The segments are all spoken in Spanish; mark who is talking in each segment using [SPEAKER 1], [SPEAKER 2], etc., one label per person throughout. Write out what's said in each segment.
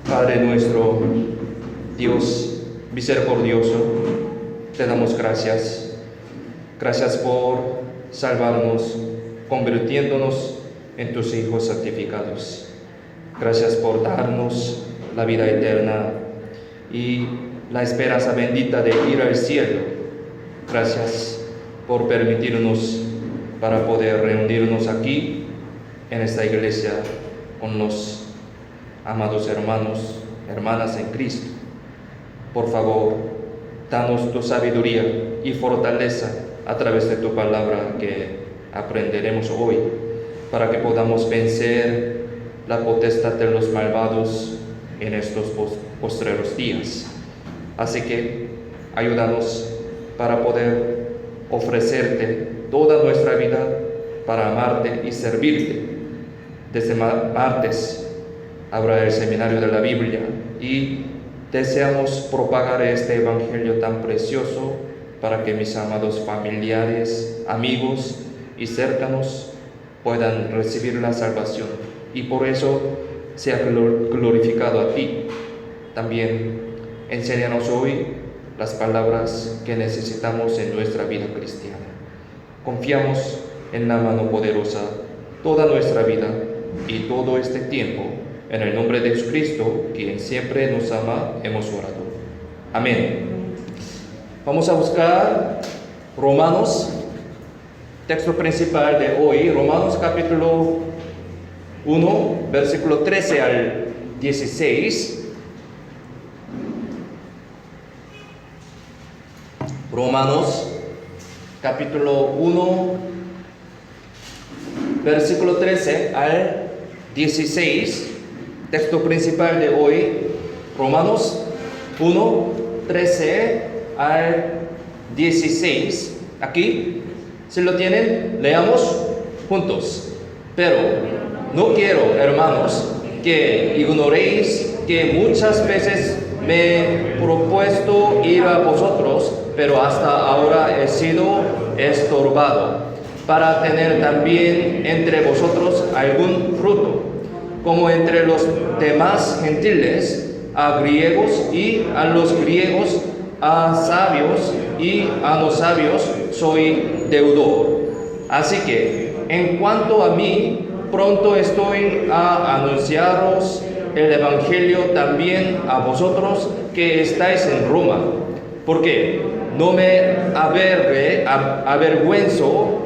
[SPEAKER 1] Padre nuestro, Dios misericordioso, te damos gracias. Gracias por salvarnos, convirtiéndonos en tus hijos santificados. Gracias por darnos la vida eterna y la esperanza bendita de ir al cielo. Gracias por permitirnos para poder reunirnos aquí en esta iglesia con los amados hermanos, hermanas en Cristo. Por favor, danos tu sabiduría y fortaleza a través de tu palabra que aprenderemos hoy, para que podamos vencer la potestad de los malvados en estos postreros días. Así que ayúdanos para poder ofrecerte toda nuestra vida para amarte y servirte. Desde martes habrá el seminario de la Biblia y deseamos propagar este evangelio tan precioso para que mis amados familiares, amigos y cercanos puedan recibir la salvación y por eso sea glorificado a ti. También enséñanos hoy las palabras que necesitamos en nuestra vida cristiana. Confiamos en la mano poderosa toda nuestra vida y todo este tiempo. En el nombre de Jesucristo, quien siempre nos ama, hemos orado. Amén. Vamos a buscar Romanos, texto principal de hoy, Romanos capítulo 1, versículo 13 al 16. Romanos capítulo 1, versículo 13 al 16. Texto principal de hoy, Romanos 1, 13 al 16. Aquí, si lo tienen, leamos juntos. Pero no quiero, hermanos, que ignoréis que muchas veces me he propuesto ir a vosotros, pero hasta ahora he sido estorbado, para tener también entre vosotros algún fruto, como entre los demás gentiles, a griegos y a los griegos, a sabios y a los sabios soy deudor. Así que, en cuanto a mí, pronto estoy a anunciaros el evangelio también a vosotros que estáis en Roma, porque no me avergüenzo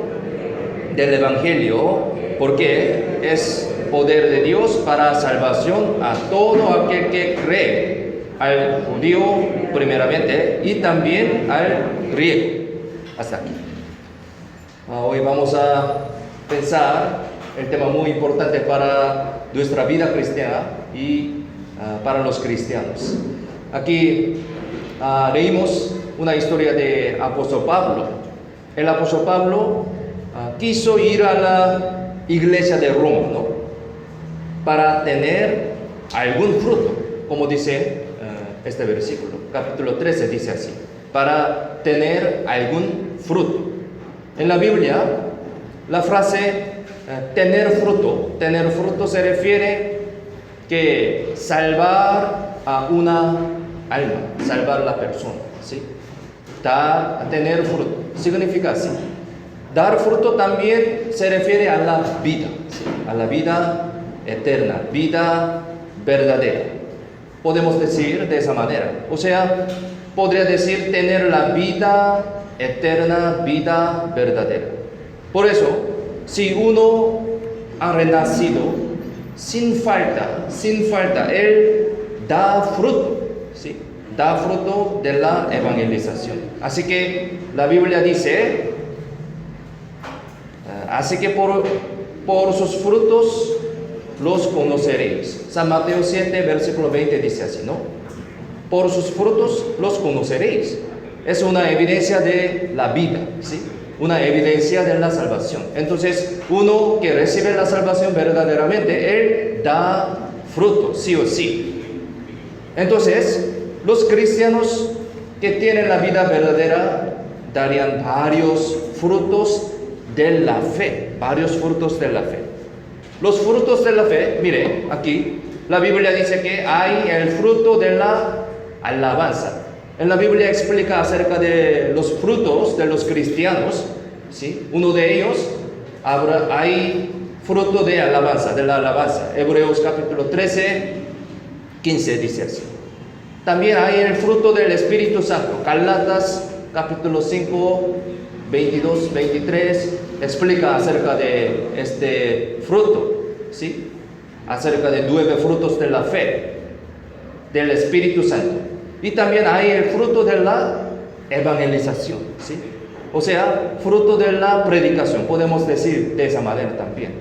[SPEAKER 1] del evangelio, porque es poder de Dios para salvación a todo aquel que cree, al judío primeramente y también al griego. Hasta aquí. Hoy vamos a pensar el tema muy importante para nuestra vida cristiana y para los cristianos. Aquí leímos una historia de apóstol Pablo. El apóstol Pablo quiso ir a la iglesia de Roma, ¿no?, para tener algún fruto, como dice este versículo. Capítulo 13 dice así: para tener algún fruto. En la Biblia, la frase tener fruto se refiere que salvar a una alma, salvar a la persona, ¿sí? Tener fruto significa así. Dar fruto también se refiere a la vida, ¿sí?, a la vida eterna, vida verdadera. Podemos decir de esa manera. O sea, podría decir tener la vida eterna, vida verdadera. Por eso, si uno ha renacido sin falta, él da fruto, ¿sí?, da fruto de la evangelización. Así que la Biblia dice, así que por sus frutos los conoceréis. San Mateo 7, versículo 20 dice así, ¿no? Por sus frutos los conoceréis. Es una evidencia de la vida, ¿sí?, una evidencia de la salvación. Entonces, uno que recibe la salvación verdaderamente, él da fruto, sí o sí. Entonces, los cristianos que tienen la vida verdadera darían varios frutos de la fe, varios frutos de la fe. Los frutos de la fe, mire, aquí, La Biblia dice que hay el fruto de la alabanza. En la Biblia explica acerca de los frutos de los cristianos, ¿sí? Uno de ellos, hay fruto de alabanza, de la alabanza. Hebreos capítulo 13, 15 dice así. También hay el fruto del Espíritu Santo. Gálatas capítulo 5, 22, 23 explica acerca de este fruto, ¿sí? Acerca de 9 frutos de la fe, del Espíritu Santo. Y también hay el fruto de la evangelización, ¿sí? O sea, fruto de la predicación, podemos decir de esa manera también.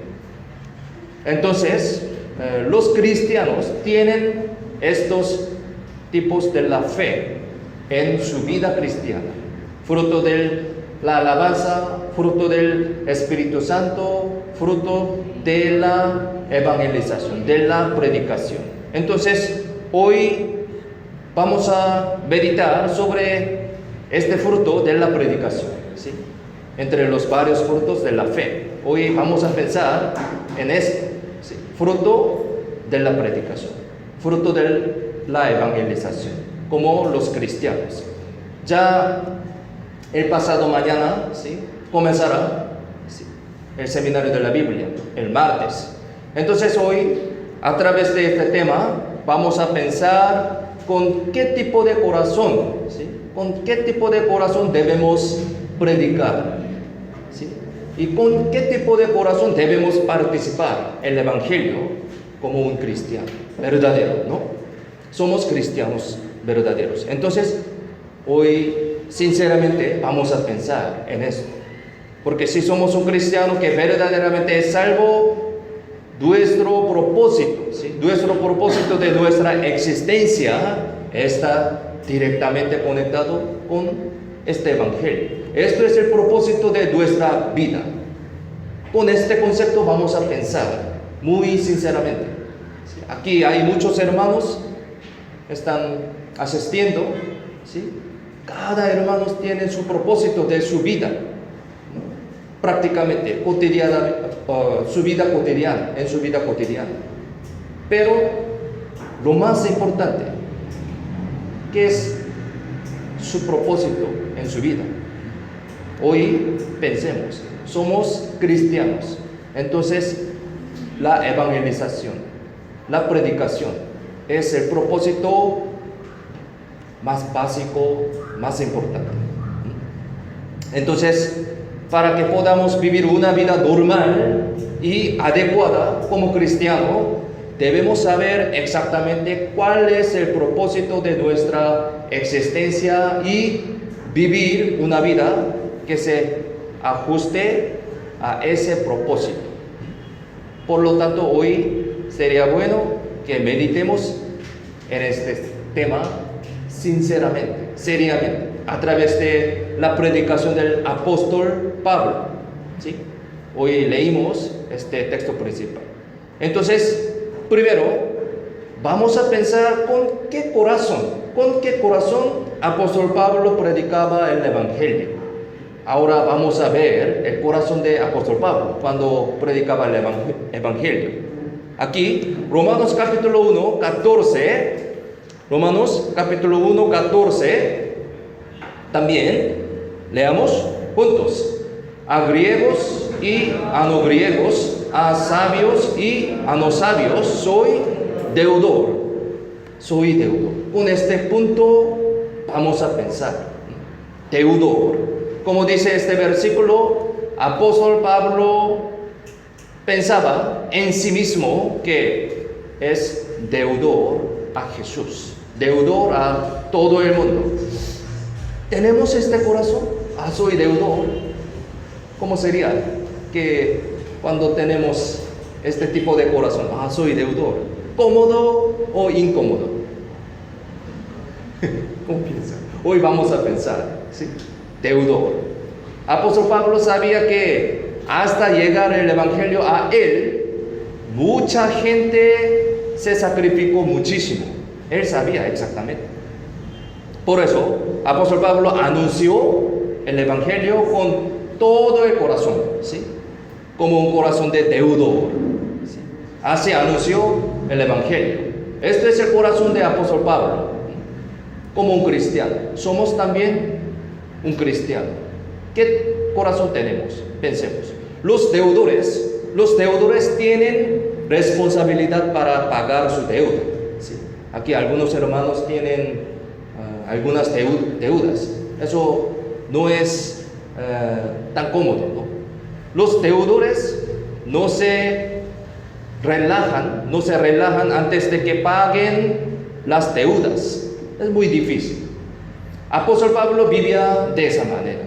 [SPEAKER 1] Entonces, los cristianos tienen estos tipos de la fe en su vida cristiana. Fruto de la alabanza, fruto del Espíritu Santo, fruto de la evangelización, de la predicación. Entonces, hoy vamos a meditar sobre este fruto de la predicación, ¿sí? Entre los varios frutos de la fe. Hoy vamos a pensar en este, ¿sí? Fruto de la predicación, fruto de la evangelización, como los cristianos. Ya el pasado mañana, ¿sí? Comenzará, ¿sí? El seminario de la Biblia, el martes. Entonces hoy, a través de este tema, vamos a pensar con qué tipo de corazón, ¿sí? Con qué tipo de corazón debemos predicar, ¿sí? Y con qué tipo de corazón debemos participar en el Evangelio como un cristiano verdadero, ¿no? Somos cristianos verdaderos. Entonces, hoy, sinceramente, vamos a pensar en esto. Porque si somos un cristiano que verdaderamente es salvo, nuestro propósito, ¿sí? Nuestro propósito de nuestra existencia está directamente conectado con este Evangelio. Esto es el propósito de nuestra vida. Con este concepto vamos a pensar muy sinceramente. ¿Sí? Aquí hay muchos hermanos que están asistiendo, ¿sí? Cada hermano tiene su propósito de su vida, ¿no? Prácticamente cotidiana, su vida cotidiana, en su vida cotidiana. Pero lo más importante, ¿qué es su propósito en su vida? Hoy pensemos, somos cristianos, entonces la evangelización, la predicación es el propósito más básico, más importante. Entonces, para que podamos vivir una vida normal y adecuada como cristiano, debemos saber exactamente cuál es el propósito de nuestra existencia y vivir una vida que se ajuste a ese propósito. Por lo tanto, hoy sería bueno que meditemos en este tema sinceramente, seriamente, a través de la predicación del apóstol Pablo, ¿sí? Hoy leímos este texto principal. Entonces, primero, vamos a pensar con qué corazón apóstol Pablo predicaba el Evangelio. Ahora vamos a ver el corazón de apóstol Pablo cuando predicaba el Evangelio. Aquí, Romanos capítulo 1, 14, Romanos capítulo 1, 14, también leamos juntos. A griegos y a no griegos, a sabios y a no sabios, soy deudor. Con este punto vamos a pensar. Deudor. Como dice este versículo, apóstol Pablo pensaba en sí mismo que es deudor a Jesús, deudor a todo el mundo. ¿Tenemos este corazón? Soy deudor. ¿Cómo sería que cuando tenemos este tipo de corazón? Soy deudor. ¿Cómodo o incómodo? ¿Cómo piensan? Hoy vamos a pensar, ¿sí? Deudor. Apóstol Pablo sabía que hasta llegar el Evangelio a él, mucha gente se sacrificó muchísimo. Él sabía exactamente. Por eso, apóstol Pablo anunció el Evangelio con todo el corazón, ¿sí? Como un corazón de deudor, ¿sí? Así anunció el Evangelio. Este es el corazón de apóstol Pablo. Como un cristiano, somos también un cristiano. ¿Qué corazón tenemos? Pensemos. Los deudores tienen responsabilidad para pagar su deuda. ¿Sí? Aquí algunos hermanos tienen algunas deudas. Eso no es tan cómodo, ¿no? Los deudores no se relajan antes de que paguen las deudas. Es muy difícil. Apóstol Pablo vivía de esa manera.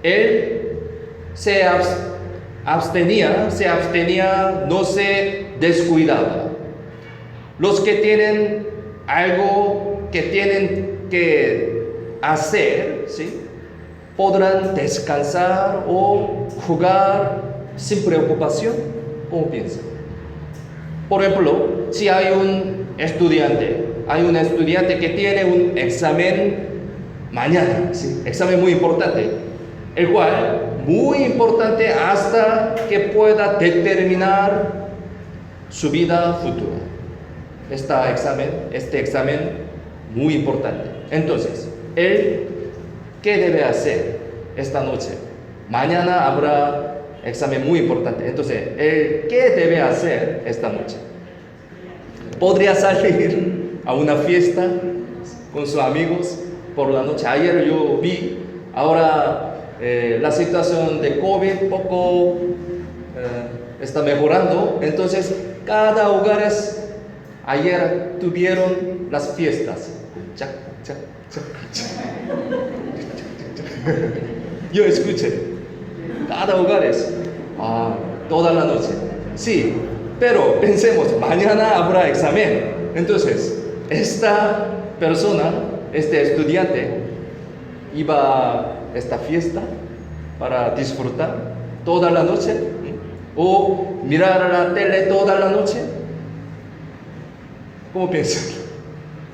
[SPEAKER 1] Él se abstenía, no se descuidaba. Los que tienen algo que tienen que hacer, ¿sí?, podrán descansar o jugar sin preocupación. ¿Cómo piensan? Por ejemplo, si hay un estudiante que tiene un examen mañana, ¿sí?, examen muy importante, el cual muy importante hasta que pueda determinar su vida futura. Este examen muy importante. Entonces, él, ¿qué debe hacer esta noche? Mañana habrá examen muy importante. Entonces, él, ¿qué debe hacer esta noche? Podría salir a una fiesta con sus amigos por la noche. Ayer yo vi, ahora la situación de COVID poco está mejorando, entonces cada hogar ayer tuvieron las fiestas. Yo escuché, cada hogar toda la noche. Sí, pero pensemos, mañana habrá examen. Entonces, esta persona, este estudiante, iba a esta fiesta para disfrutar toda la noche o mirar la tele toda la noche. ¿Cómo piensan?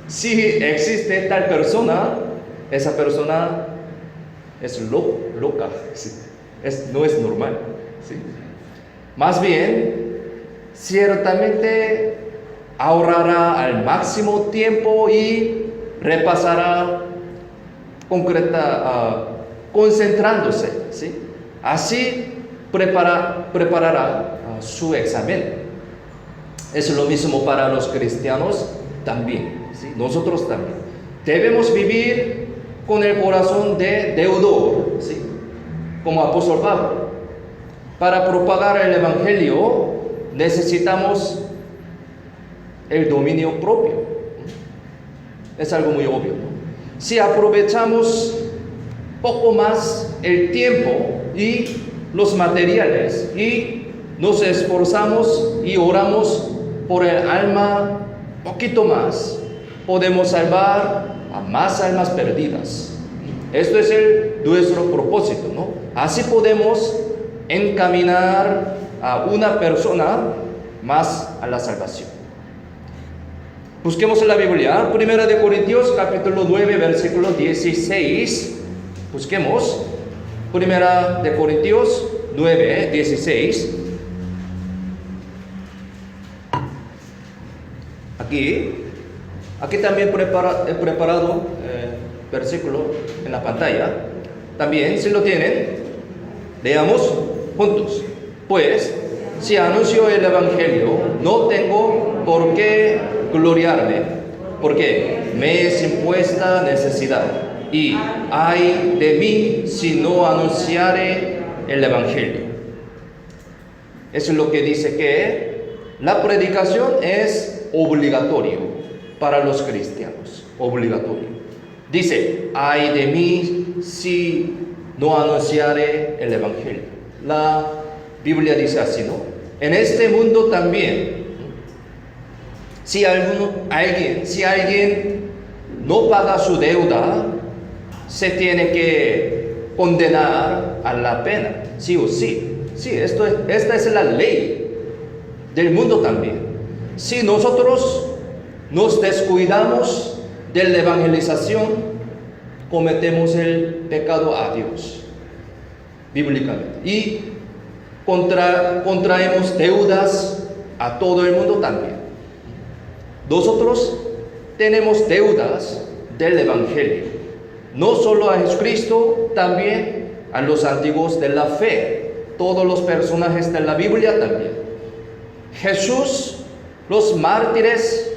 [SPEAKER 1] Si existe tal persona, esa persona es loca, ¿sí? No es normal, ¿sí? Más bien, ciertamente ahorrará al máximo tiempo y repasará concentrándose, ¿sí? Así preparará su examen. Es lo mismo para los cristianos también, ¿sí? Nosotros también. Debemos vivir con el corazón de deudor, ¿sí?, como apóstol Pablo. Para propagar el evangelio necesitamos el dominio propio. Es algo muy obvio, ¿no? Si aprovechamos poco más el tiempo y los materiales y nos esforzamos y oramos por el alma poquito más, podemos salvar a más almas perdidas. Esto es nuestro propósito, ¿no? Así podemos encaminar a una persona más a la salvación. Busquemos en la Biblia, 1 Corintios capítulo 9, versículo 16. Busquemos 1 Corintios 9, 16. Aquí también he preparado versículo en la pantalla. También, si lo tienen, leamos juntos. Pues, si anuncio el evangelio, no tengo por qué gloriarme, porque me es impuesta necesidad, y ay de mí si no anunciare el evangelio. Eso es lo que dice, que la predicación es obligatorio para los cristianos, obligatorio. Dice, ay de mí si no anunciare el evangelio. La Biblia dice así, ¿no? En este mundo también, si alguien no paga su deuda, se tiene que condenar a la pena, sí o sí. Sí, esta es la ley del mundo también. Si nosotros nos descuidamos de la evangelización, cometemos el pecado a Dios, bíblicamente. Y contraemos deudas a todo el mundo también. nosotros tenemos deudas del Evangelio, no solo a Jesucristo, también a los antiguos de la fe, todos los personajes de la Biblia también. Jesús, los mártires,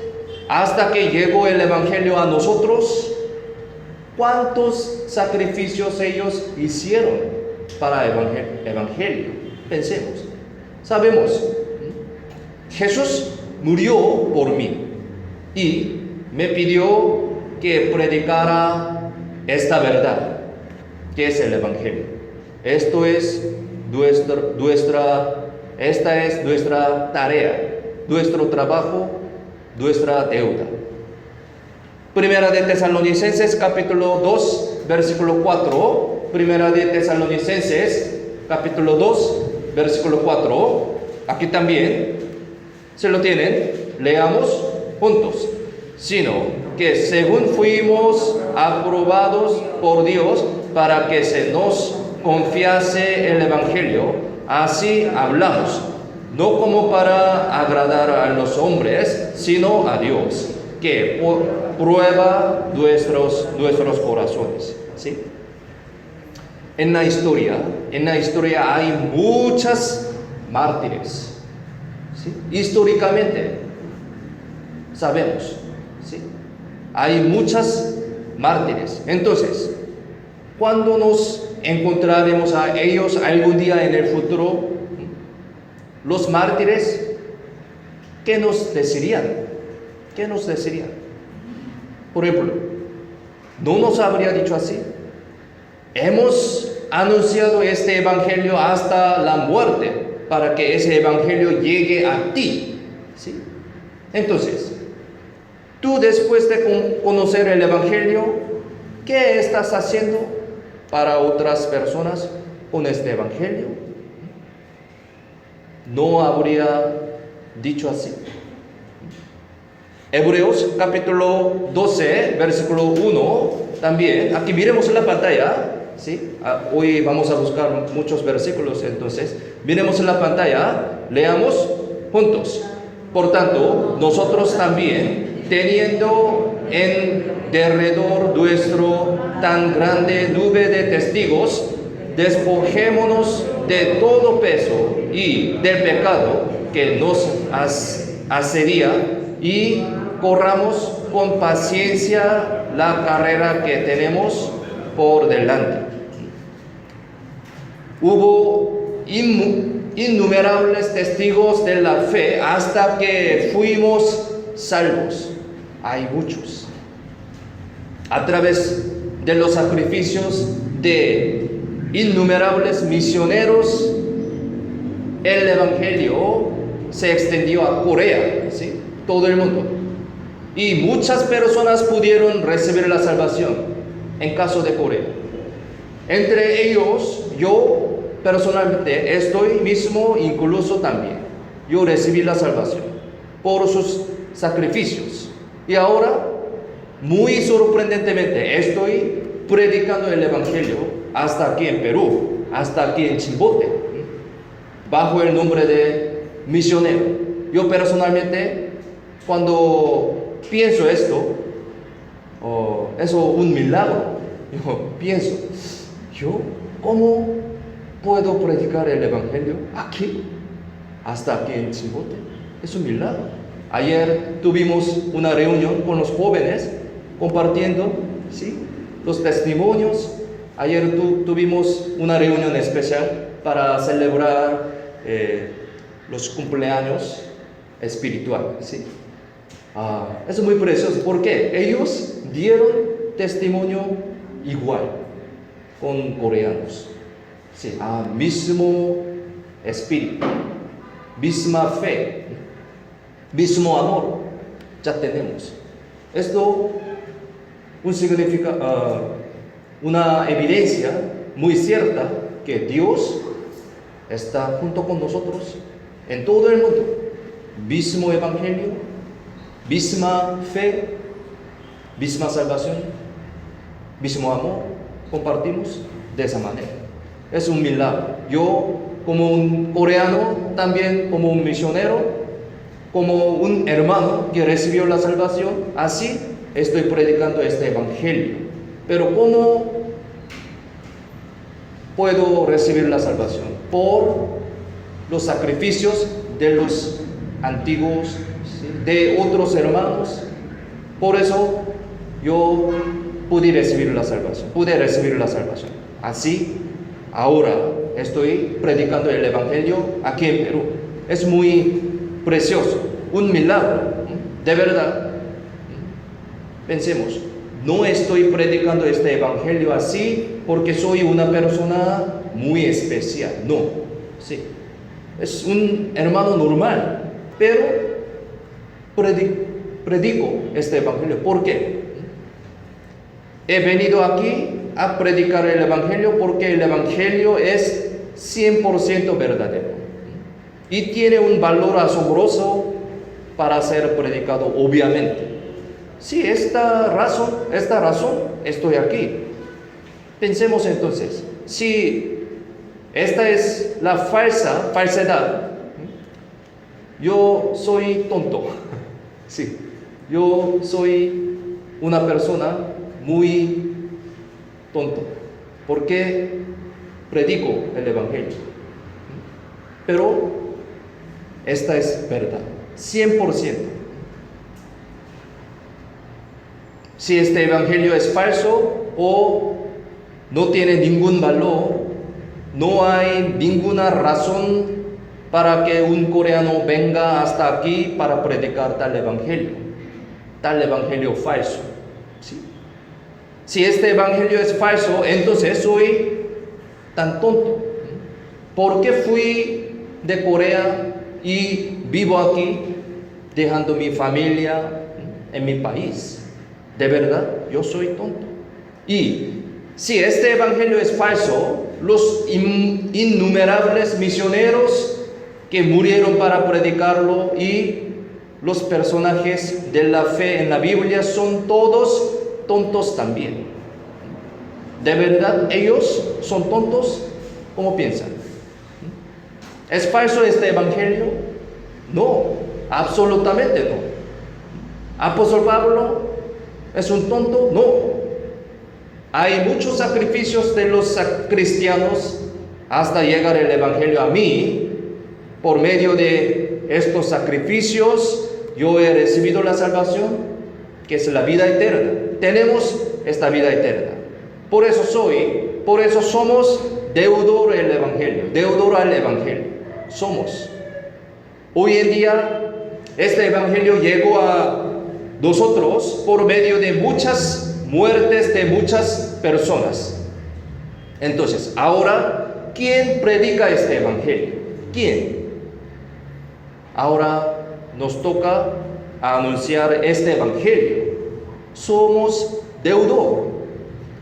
[SPEAKER 1] hasta que llegó el Evangelio a nosotros, ¿cuántos sacrificios ellos hicieron para el Evangelio? Pensemos. Sabemos, Jesús murió por mí y me pidió que predicara esta verdad, que es el Evangelio. Esta es nuestra tarea, nuestro trabajo, nuestra deuda. Primera de Tesalonicenses capítulo 2, versículo 4. Primera de Tesalonicenses capítulo 2, versículo 4. Aquí también se lo tienen, leamos juntos. Sino que según fuimos aprobados por Dios para que se nos confiase el Evangelio, así hablamos, no como para agradar a los hombres, sino a Dios, que prueba nuestros corazones. ¿Sí? En la historia hay muchas mártires. ¿Sí? Históricamente sabemos, ¿sí? Hay muchas mártires. Entonces, ¿cuándo nos encontraremos a ellos algún día en el futuro? Los mártires, ¿qué nos decirían? ¿Qué nos decirían? Por ejemplo, ¿no nos habría dicho así? Hemos anunciado este evangelio hasta la muerte para que ese evangelio llegue a ti. ¿Sí? Entonces, tú después de conocer el evangelio, ¿qué estás haciendo para otras personas con este evangelio? No habría dicho así. Hebreos capítulo 12, versículo 1, también, aquí miremos en la pantalla, ¿sí? Hoy vamos a buscar muchos versículos, entonces, miremos en la pantalla, leamos juntos. Por tanto, nosotros también, teniendo en derredor nuestro tan grande nube de testigos, despojémonos de todo peso y del pecado que nos asedia y corramos con paciencia la carrera que tenemos por delante. Hubo innumerables testigos de la fe hasta que fuimos salvos. Hay muchos. A través de los sacrificios de innumerables misioneros, el evangelio se extendió a Corea, ¿sí? Todo el mundo. Y muchas personas pudieron recibir la salvación en caso de Corea. Entre ellos, yo personalmente estoy mismo incluso también. Yo recibí la salvación por sus sacrificios. Y ahora, muy sorprendentemente, estoy predicando el evangelio hasta aquí en Perú, hasta aquí en Chimbote, bajo el nombre de misionero. Yo personalmente, cuando pienso esto, eso es un milagro. Yo pienso, ¿cómo puedo predicar el evangelio aquí, hasta aquí en Chimbote? Es un milagro. Ayer tuvimos una reunión con los jóvenes, compartiendo, ¿sí?, los testimonios. Ayer tuvimos una reunión especial para celebrar los cumpleaños espirituales, ¿sí? Eso es muy precioso, porque ellos dieron testimonio igual con coreanos, ¿sí? Mismo espíritu, misma fe, mismo amor, ya tenemos. Esto significa una evidencia muy cierta que Dios está junto con nosotros en todo el mundo. Mismo evangelio, misma fe, misma salvación, mismo amor, compartimos de esa manera. Es un milagro. Yo, como un coreano, también como un misionero, como un hermano que recibió la salvación, así estoy predicando este evangelio. Pero ¿cómo puedo recibir la salvación? Por los sacrificios de los antiguos, ¿sí?, de otros hermanos. Por eso yo pude recibir la salvación. Así, ahora estoy predicando el evangelio aquí en Perú. Es muy precioso, un milagro, de verdad. Pensemos, no estoy predicando este evangelio así porque soy una persona muy especial, no, sí, es un hermano normal, pero predico este evangelio. ¿Por qué? He venido aquí a predicar el evangelio porque el evangelio es 100% verdadero y tiene un valor asombroso para ser predicado, obviamente. Sí, esta razón estoy aquí. Pensemos entonces, si esta es la falsedad, yo soy tonto. Sí, yo soy una persona muy tonto, porque predico el evangelio. Pero esta es verdad, 100%. Si este evangelio es falso o no tiene ningún valor, no hay ninguna razón para que un coreano venga hasta aquí para predicar tal evangelio falso. ¿Sí? Si este evangelio es falso, entonces soy tan tonto. ¿Por qué fui de Corea y vivo aquí, dejando mi familia en mi país? De verdad, yo soy tonto. Y si este evangelio es falso, los innumerables misioneros que murieron para predicarlo y los personajes de la fe en la Biblia son todos tontos también. ¿De verdad ellos son tontos? ¿Cómo piensan? ¿Es falso este evangelio? No, absolutamente no. ¿Apóstol Pablo es un tonto? No. Hay muchos sacrificios de los cristianos hasta llegar el evangelio a mí. Por medio de estos sacrificios yo he recibido la salvación, que es la vida eterna. Tenemos esta vida eterna. Por eso somos deudor al evangelio. Somos. Hoy en día este evangelio llegó a nosotros por medio de muchas muertes de muchas personas. Entonces, ahora, ¿quién predica este evangelio? ¿Quién? Ahora nos toca anunciar este evangelio. Somos deudor.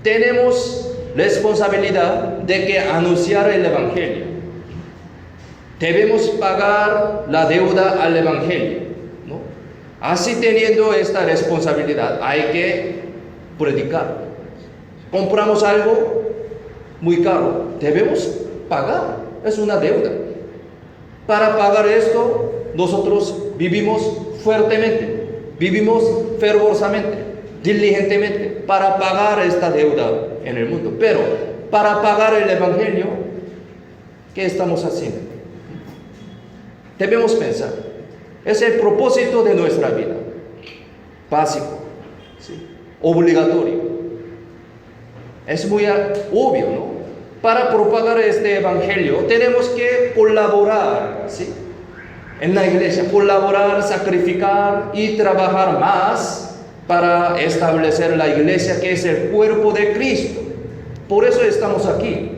[SPEAKER 1] Tenemos responsabilidad de que anunciar el evangelio. Debemos pagar la deuda al evangelio, ¿no? Así, teniendo esta responsabilidad, hay que predicar. Compramos algo muy caro, debemos pagar, es una deuda. Para pagar esto, nosotros vivimos fuertemente, vivimos fervorosamente, diligentemente, para pagar esta deuda en el mundo. Pero para pagar el evangelio, ¿qué estamos haciendo? Debemos pensar, es el propósito de nuestra vida, básico, ¿sí?, obligatorio. Es muy obvio, ¿no? Para propagar este evangelio tenemos que colaborar, ¿sí?, en la iglesia, colaborar, sacrificar y trabajar más para establecer la iglesia, que es el cuerpo de Cristo. Por eso estamos aquí,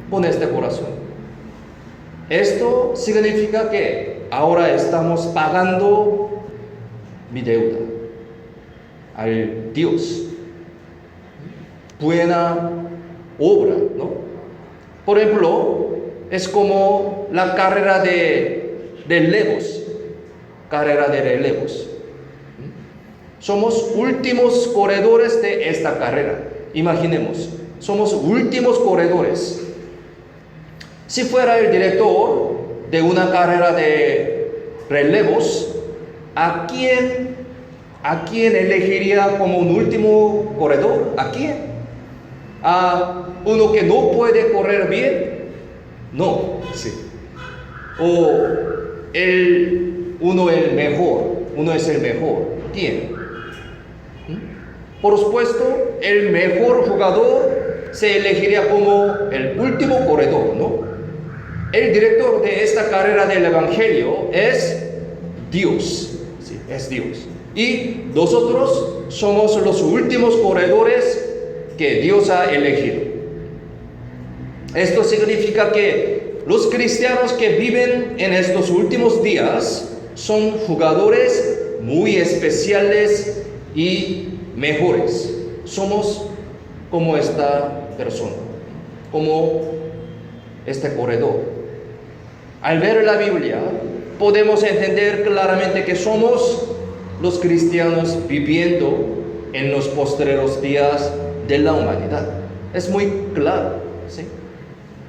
[SPEAKER 1] con este corazón. Esto significa que ahora estamos pagando mi deuda al Dios. Buena obra, ¿no? Por ejemplo, es como la carrera de relevos. Somos últimos corredores de esta carrera. Imaginemos, somos últimos corredores. Si fuera el director de una carrera de relevos, ¿a quién elegiría como un último corredor? ¿A quién? ¿A uno que no puede correr bien? No, sí. ¿O uno es el mejor? ¿Quién? Por supuesto, el mejor jugador se elegiría como el último corredor, ¿no? El director de esta carrera del Evangelio es Dios, sí, es Dios. Y nosotros somos los últimos corredores que Dios ha elegido. Esto significa que los cristianos que viven en estos últimos días son jugadores muy especiales y mejores. Somos como esta persona, como este corredor. Al ver la Biblia, podemos entender claramente que somos los cristianos viviendo en los postreros días de la humanidad. Es muy claro, ¿sí?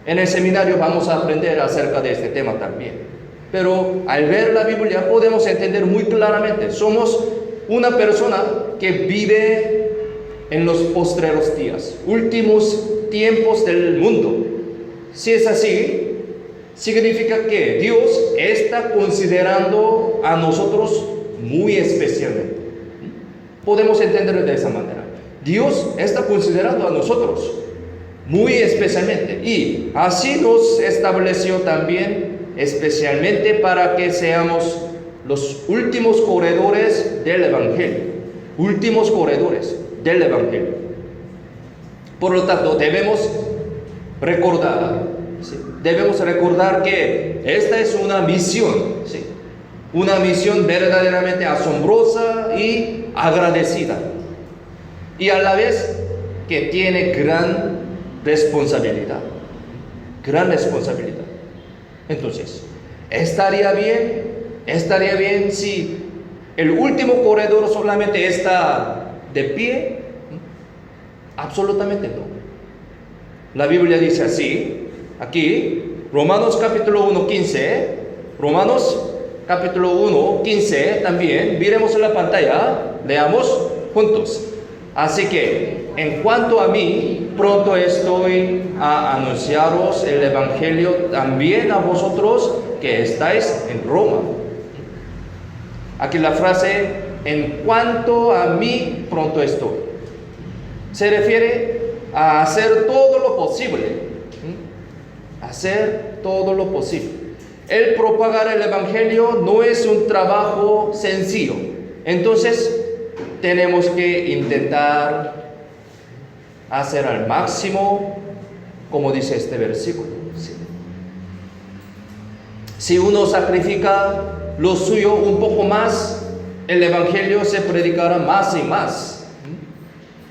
[SPEAKER 1] En el seminario vamos a aprender acerca de este tema también. Pero al ver la Biblia podemos entender muy claramente, somos una persona que vive en los postreros días, últimos tiempos del mundo. Si es así, significa que Dios está considerando a nosotros muy especialmente. Podemos entenderlo de esa manera. Dios está considerando a nosotros muy especialmente, y así nos estableció también especialmente para que seamos los últimos corredores del Evangelio. Últimos corredores del Evangelio. Por lo tanto, debemos recordar que esta es una misión, ¿sí? Una misión verdaderamente asombrosa y agradecida, y a la vez que tiene gran responsabilidad. Entonces, estaría bien si el último corredor solamente está de pie. Absolutamente no. La Biblia dice así, aquí, Romanos capítulo 1, 15, Romanos capítulo 1, 15, también, miremos en la pantalla, leamos juntos. Así que, en cuanto a mí, pronto estoy a anunciaros el Evangelio también a vosotros que estáis en Roma. Aquí la frase, en cuanto a mí, pronto estoy, se refiere a hacer todo lo posible. Hacer todo lo posible. El propagar el Evangelio no es un trabajo sencillo. Entonces, tenemos que intentar hacer al máximo, como dice este versículo. ¿Sí? Si uno sacrifica lo suyo un poco más, el Evangelio se predicará más y más.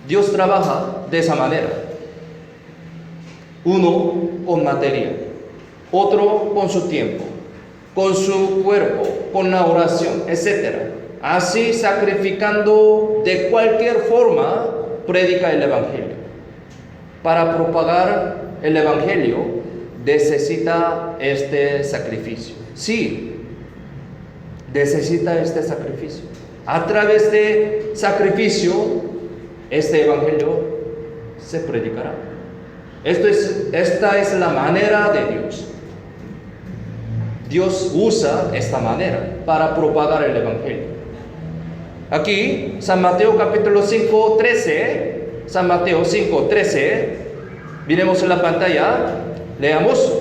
[SPEAKER 1] Dios trabaja de esa manera. Uno con materia, otro con su tiempo, con su cuerpo, con la oración, etc. Así, sacrificando de cualquier forma, predica el Evangelio. Para propagar el Evangelio necesita este sacrificio. Sí, necesita este sacrificio. A través de sacrificio, este Evangelio se predicará. Esta es la manera de Dios. Dios usa esta manera para propagar el Evangelio. Aquí, San Mateo capítulo 5, 13, San Mateo 5, 13, miremos en la pantalla, leamos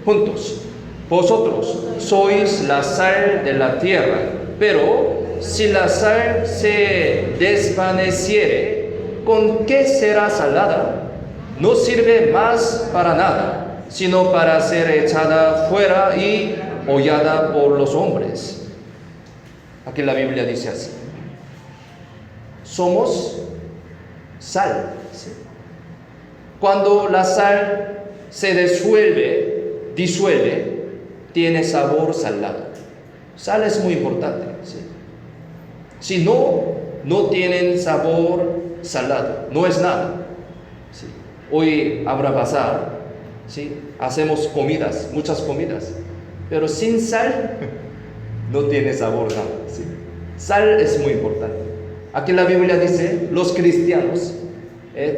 [SPEAKER 1] juntos. Vosotros sois la sal de la tierra, pero si la sal se desvaneciere, ¿con qué será salada? No sirve más para nada, sino para ser echada fuera y hollada por los hombres. Aquí la Biblia dice así. Somos sal. ¿Sí? Cuando la sal se disuelve, tiene sabor salado. Sal es muy importante. ¿Sí? Si no tienen sabor salado, no es nada. ¿Sí? Hoy habrá bazar, ¿sí? Hacemos comidas, muchas comidas, pero sin sal no tiene sabor nada. ¿Sí? Sal es muy importante. Aquí la Biblia dice, los cristianos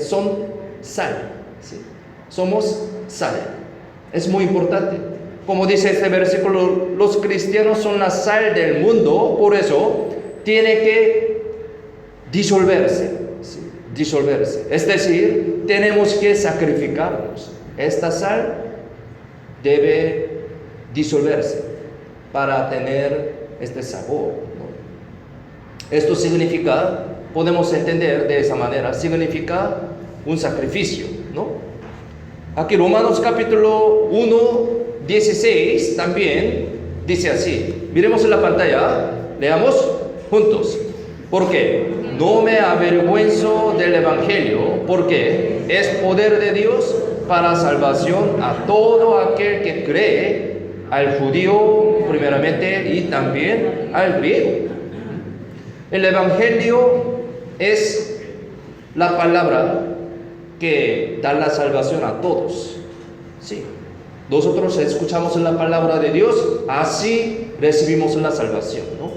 [SPEAKER 1] son sal. ¿Sí? Somos sal. Es muy importante. Como dice este versículo, los cristianos son la sal del mundo, por eso tiene que disolverse. ¿Sí? Disolverse. Es decir, tenemos que sacrificarnos. Esta sal debe disolverse para tener este sabor, ¿no? Esto significa, podemos entender de esa manera, significa un sacrificio, ¿no? Aquí Romanos capítulo 1, 16 también dice así. Miremos en la pantalla, leamos juntos. ¿Por qué? No me avergüenzo del Evangelio, porque es poder de Dios para salvación a todo aquel que cree, al judío primeramente y también al griego. El Evangelio es la palabra que da la salvación a todos. Sí. Nosotros escuchamos la palabra de Dios, así recibimos la salvación, ¿no?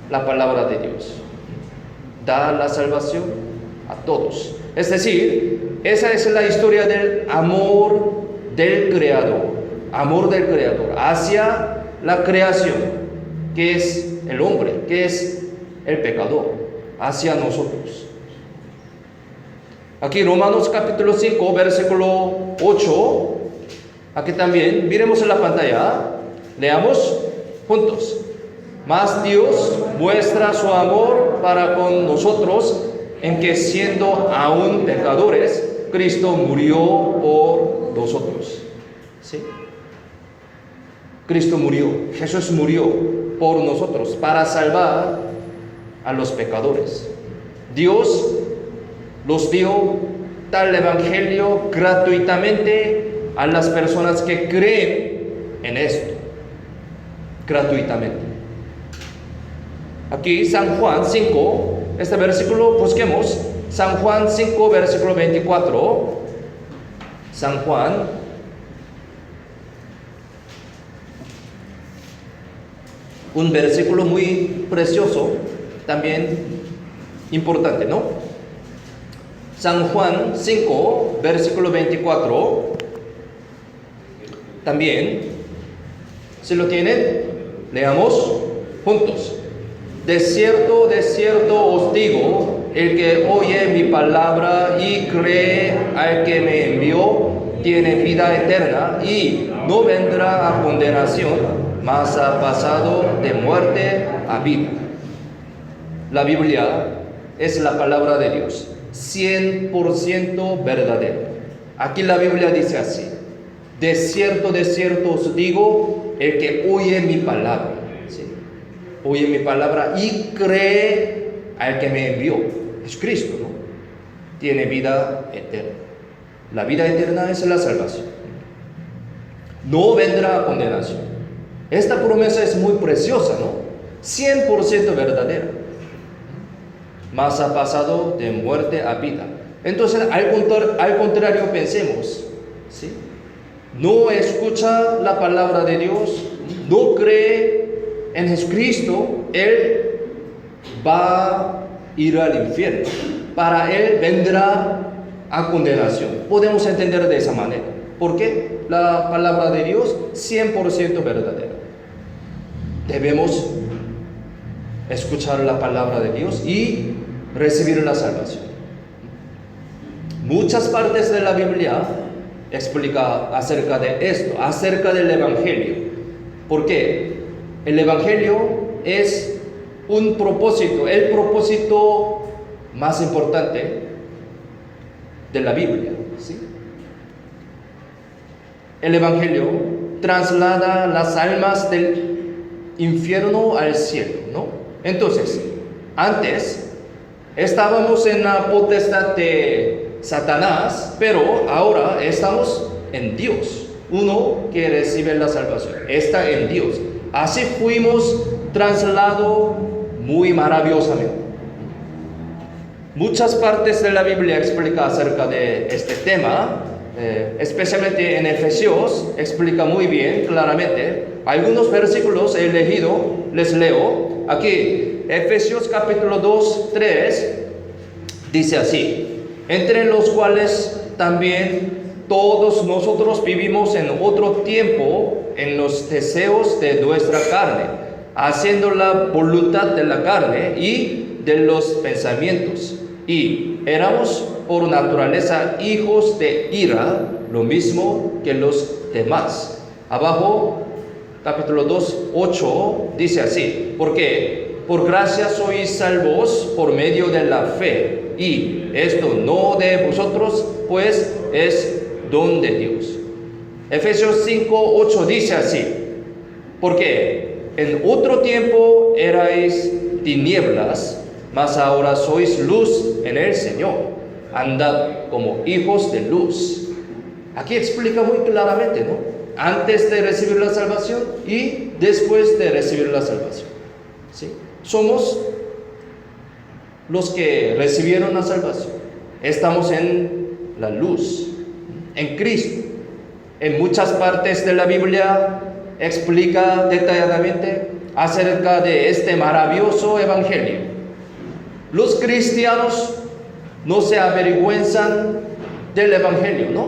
[SPEAKER 1] La palabra de Dios da la salvación a todos. Es decir, esa es la historia del amor del Creador. Amor del Creador hacia la creación, que es el hombre, que es el pecador, hacia nosotros. Aquí Romanos capítulo 5, versículo 8. Aquí también, miremos en la pantalla, leamos juntos. Mas Dios muestra su amor para con nosotros en que siendo aún pecadores, Cristo murió por nosotros. ¿Sí? Cristo murió, Jesús murió por nosotros para salvar a los pecadores. Dios los dio tal evangelio gratuitamente a las personas que creen en esto. Gratuitamente. Aquí San Juan 5, este versículo busquemos. San Juan 5, versículo 24. San Juan un versículo muy precioso, también importante, ¿no? San Juan 5, versículo 24. También, si lo tienen, leamos juntos. De cierto os digo, el que oye mi palabra y cree al que me envió, tiene vida eterna y no vendrá a condenación, mas ha pasado de muerte a vida. La Biblia es la palabra de Dios, 100% verdadera. Aquí la Biblia dice así: de cierto os digo, el que oye mi palabra, ¿sí? Oye mi palabra y cree al que me envió, es Cristo, ¿no? Tiene vida eterna. La vida eterna es la salvación. No vendrá a condenación. Esta promesa es muy preciosa, ¿no? 100% verdadera. Mas ha pasado de muerte a vida. Entonces, al contrario, pensemos, ¿sí? No escucha la palabra de Dios, no cree en Jesucristo, él va a ir al infierno. Para él vendrá a condenación. Podemos entender de esa manera. ¿Por qué? La palabra de Dios 100% verdadera. Debemos escuchar la palabra de Dios y recibir la salvación. Muchas partes de la Biblia explica acerca de esto, acerca del Evangelio. ¿Por qué? El Evangelio es un propósito, el propósito más importante de la Biblia, ¿sí? El Evangelio traslada las almas del infierno al cielo, ¿no? Entonces, antes estábamos en la potestad de Satanás, pero ahora estamos en Dios. Uno que recibe la salvación está en Dios. Así fuimos trasladados muy maravillosamente. Muchas partes de la Biblia explica acerca de este tema, especialmente en Efesios, explica muy bien, claramente. Algunos versículos he elegido, les leo. Aquí, Efesios capítulo 2, 3, dice así: entre los cuales también todos nosotros vivimos en otro tiempo en los deseos de nuestra carne, haciendo la voluntad de la carne y de los pensamientos. Y éramos por naturaleza hijos de ira, lo mismo que los demás. Abajo, capítulo 2, 8, dice así: porque por gracia sois salvos por medio de la fe, y esto no de vosotros, pues es don de Dios. Efesios 5, 8 dice así: porque en otro tiempo erais tinieblas, mas ahora sois luz en el Señor. Andad como hijos de luz. Aquí explica muy claramente, ¿no? Antes de recibir la salvación y después de recibir la salvación, ¿sí? Somos los que recibieron la salvación. Estamos en la luz, en Cristo. En muchas partes de la Biblia explica detalladamente acerca de este maravilloso evangelio. Los cristianos no se avergüenzan del evangelio, ¿no?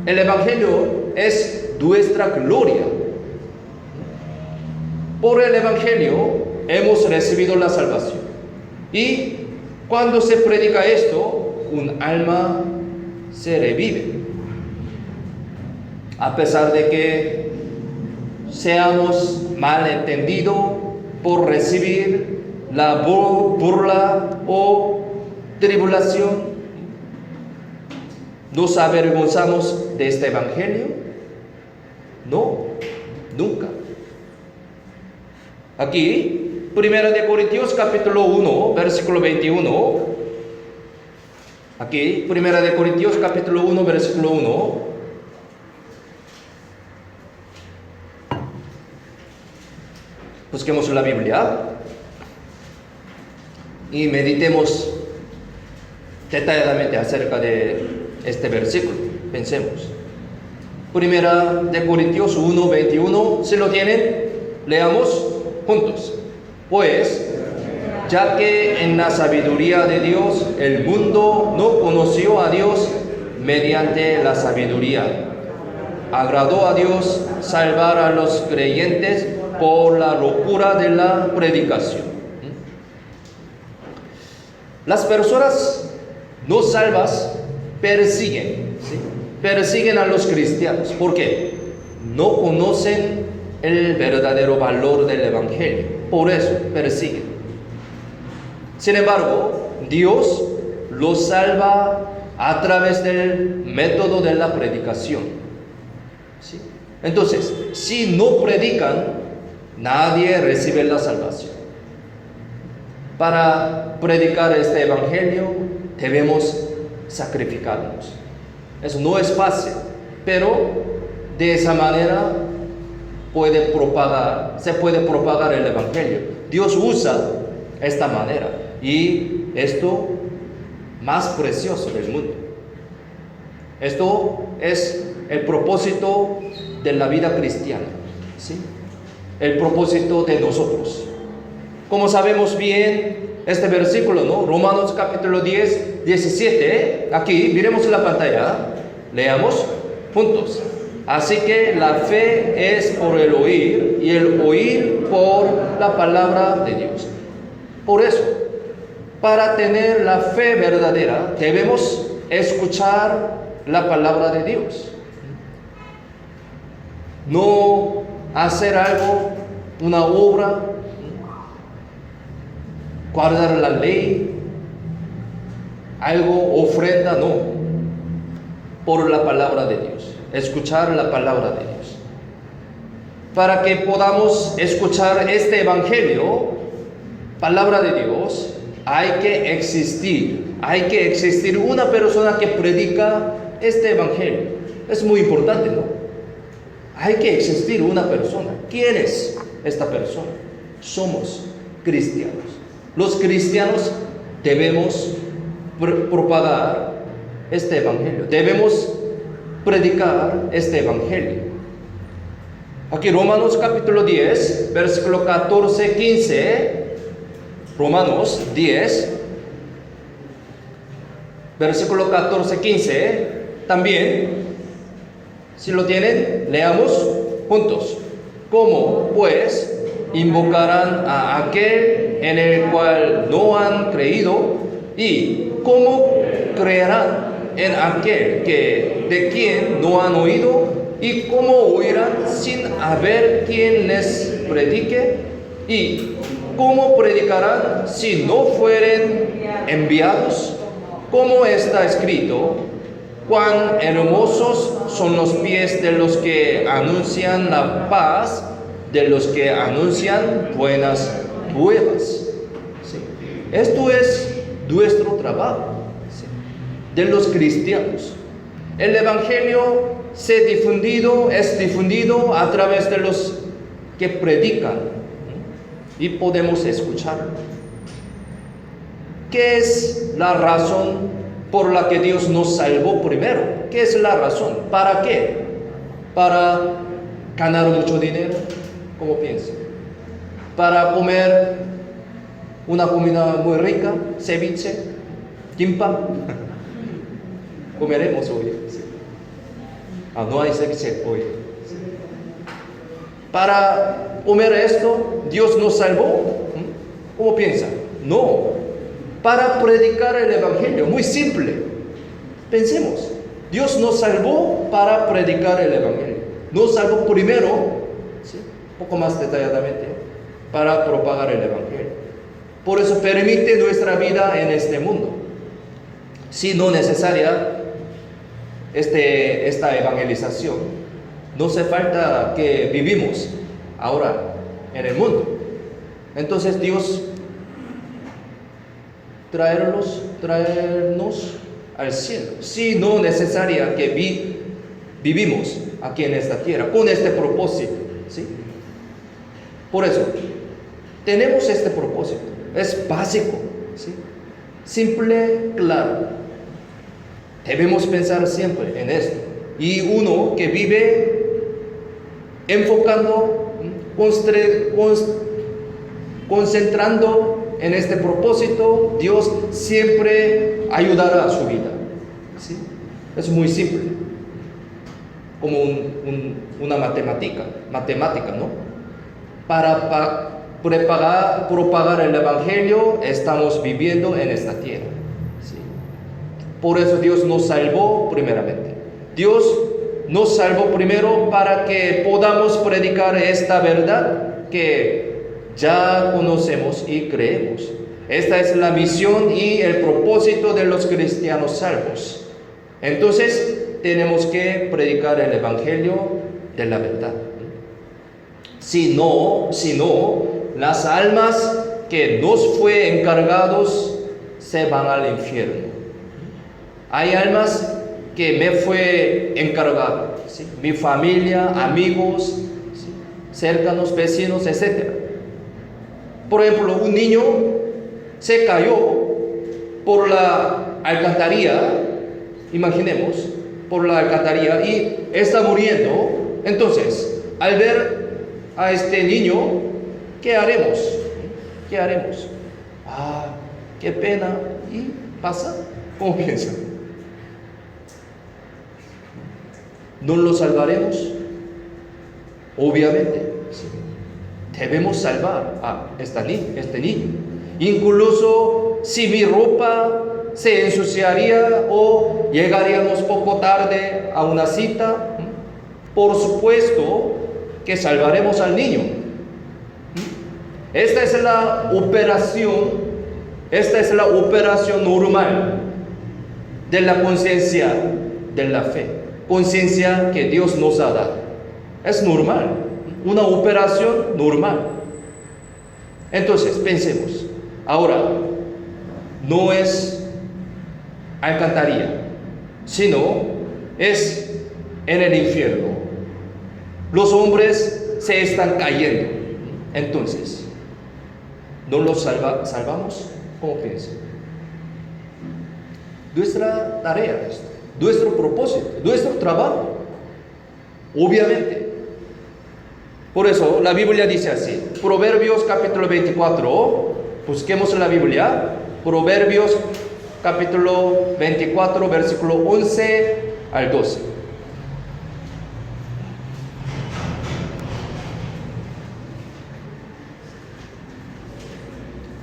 [SPEAKER 1] El evangelio es nuestra gloria. Por el evangelio hemos recibido la salvación. Y cuando se predica esto, un alma se revive. A pesar de que seamos malentendidos por recibir la burla o tribulación, ¿nos avergonzamos de este evangelio? No, nunca. Aquí, 1 Corintios capítulo 1, versículo 21. Aquí, 1 Corintios capítulo 1, versículo 1. Busquemos la Biblia y meditemos detalladamente acerca de este versículo. Pensemos. 1 Corintios 1, 21. ¿Se lo tienen? Leamos juntos. Pues, ya que en la sabiduría de Dios el mundo no conoció a Dios mediante la sabiduría, agradó a Dios salvar a los creyentes por la locura de la predicación. Las personas no salvas persiguen, ¿sí? Persiguen a los cristianos. ¿Por qué? No conocen el verdadero valor del evangelio. Por eso persiguen. Sin embargo, Dios los salva a través del método de la predicación, ¿sí? Entonces, si no predican, nadie recibe la salvación. Para predicar este evangelio debemos sacrificarnos. Eso no es fácil, pero de esa manera se puede propagar el evangelio. Dios usa esta manera, y esto más precioso del mundo. Esto es el propósito de la vida cristiana, ¿sí? El propósito de nosotros. Como sabemos bien este versículo, ¿no? Romanos capítulo 10, 17. Aquí, miremos la pantalla. Leamos juntos. Así que la fe es por el oír, y el oír por la palabra de Dios. Por eso, para tener la fe verdadera, debemos escuchar la palabra de Dios. No hacer algo, una obra, guardar la ley, algo, ofrenda, no. Por la palabra de Dios. Escuchar la palabra de Dios. Para que podamos escuchar este evangelio, palabra de Dios, hay que existir una persona que predica este evangelio. Es muy importante, ¿no? Hay que existir una persona. ¿Quién es esta persona? Somos cristianos. Los cristianos debemos propagar este evangelio. Debemos predicar este evangelio. Aquí Romanos capítulo 10, versículo 14, 15. Romanos 10, versículo 14, 15. También, si lo tienen, leamos juntos. ¿Cómo, pues, invocarán a aquel en el cual no han creído? ¿Y cómo creerán en aquel de quien no han oído? ¿Y cómo oirán sin haber quien les predique? ¿Y cómo predicarán si no fueren enviados? Como está escrito: cuán hermosos son los pies de los que anuncian la paz, de los que anuncian buenas nuevas. ¿Sí? Esto es nuestro trabajo, ¿sí?, de los cristianos. El evangelio es difundido a través de los que predican, y podemos escucharlo. ¿Qué es la razón por la que Dios nos salvó primero? ¿Qué es la razón? ¿Para qué? ¿Para ganar mucho dinero? ¿Cómo piensa? ¿Para comer una comida muy rica? ¿Ceviche? ¿Kimbap? Comeremos hoy. Sí. No hay ceviche hoy. Sí. ¿Para comer esto Dios nos salvó? ¿Cómo piensa? No. Para predicar el evangelio. Muy simple. Pensemos. Dios nos salvó para predicar el evangelio. Nos salvó primero, ¿sí?, un poco más detalladamente, para propagar el evangelio. Por eso permite nuestra vida en este mundo. Si no necesaria esta evangelización, no hace falta que vivimos ahora en el mundo. Entonces Dios traernos al cielo, si no necesaria que vivimos aquí en esta tierra con este propósito, ¿sí? Por eso tenemos este propósito, es básico, ¿sí?, simple, claro. Debemos pensar siempre en esto. Y uno que vive enfocando, concentrando en este propósito, Dios siempre ayudará a su vida, ¿sí? Es muy simple, como una matemática, ¿no? Para propagar el evangelio estamos viviendo en esta tierra, ¿sí? Por eso Dios nos salvó primeramente. Dios nos salvó primero para que podamos predicar esta verdad que ya conocemos y creemos. Esta es la misión y el propósito de los cristianos salvos. Entonces tenemos que predicar el evangelio de la verdad. Si no, las almas que nos fue encargados se van al infierno. Hay almas que me fue encargado, ¿sí?, mi familia, amigos, ¿sí?, cercanos, vecinos, etc. Por ejemplo, un niño se cayó por la alcantarilla, imaginemos, por la alcantarilla, y está muriendo. Entonces, al ver a este niño, ¿qué haremos? ¿Qué haremos? Qué pena. ¿Y pasa? ¿Cómo piensan? ¿No lo salvaremos? Obviamente, sí. Debemos salvar a este niño. Incluso si mi ropa se ensuciaría o llegaríamos poco tarde a una cita, por supuesto que salvaremos al niño. Esta es la operación normal de la conciencia de la fe, conciencia que Dios nos ha dado. Es normal, una operación normal. Entonces, pensemos, ahora, no es alcantarilla, sino es en el infierno. Los hombres se están cayendo. Entonces, ¿no los salvamos? ¿Cómo piensan? Nuestra tarea es nuestro propósito, nuestro trabajo. Obviamente. Por eso la Biblia dice así. Proverbios capítulo 24. Busquemos la Biblia. Proverbios capítulo 24, versículo 11 al 12.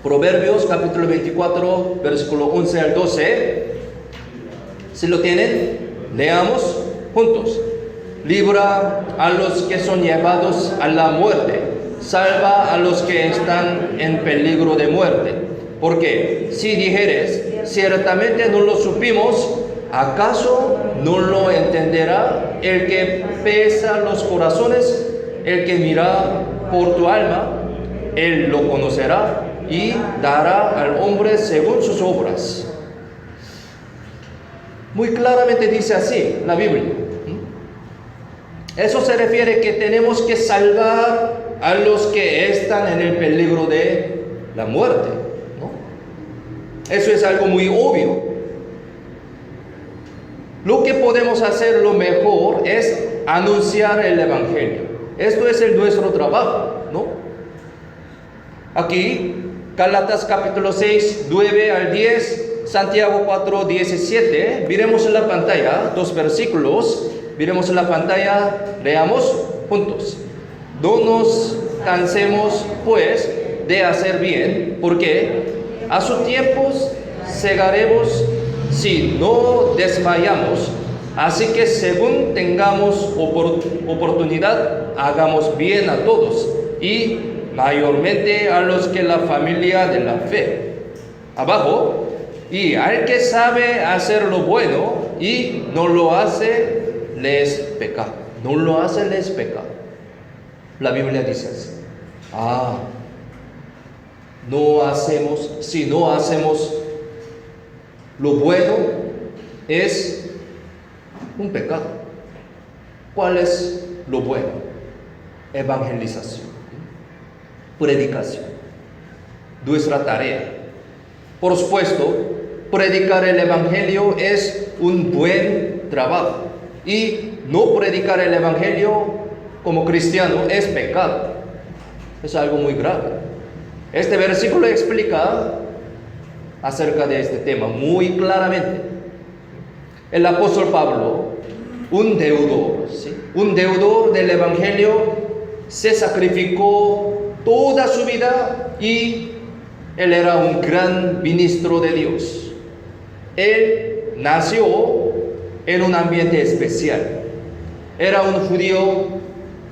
[SPEAKER 1] Proverbios capítulo 24, versículo 11 al 12. Si lo tienen, leamos juntos. Libra a los que son llevados a la muerte, salva a los que están en peligro de muerte. Porque si dijeres, ciertamente no lo supimos, ¿acaso no lo entenderá el que pesa los corazones, el que mira por tu alma? Él lo conocerá y dará al hombre según sus obras. Muy claramente dice así la Biblia. Eso se refiere que tenemos que salvar a los que están en el peligro de la muerte, ¿no? Eso es algo muy obvio. Lo que podemos hacer lo mejor es anunciar el Evangelio. Esto es nuestro trabajo, ¿no? Aquí, Gálatas capítulo 6, 9 al 10, Santiago 4, 17. Miremos en la pantalla dos versículos. Miremos en la pantalla, leamos juntos. No nos cansemos, pues, de hacer bien, porque a su tiempo segaremos si no desmayamos. Así que según tengamos oportunidad, hagamos bien a todos, y mayormente a los que la familia de la fe. Abajo, y al que sabe hacer lo bueno y no lo hace, le es pecado. No lo hace, le es pecado. La Biblia dice así. Si no hacemos lo bueno, es un pecado. ¿Cuál es lo bueno? Evangelización, predicación, nuestra tarea. Por supuesto, predicar el Evangelio es un buen trabajo. Y no predicar el Evangelio como cristiano es pecado. Es algo muy grave. Este versículo explica acerca de este tema muy claramente. El apóstol Pablo, un deudor, ¿sí? Un deudor del Evangelio, se sacrificó toda su vida y él era un gran ministro de Dios. Él nació en un ambiente especial. Era un judío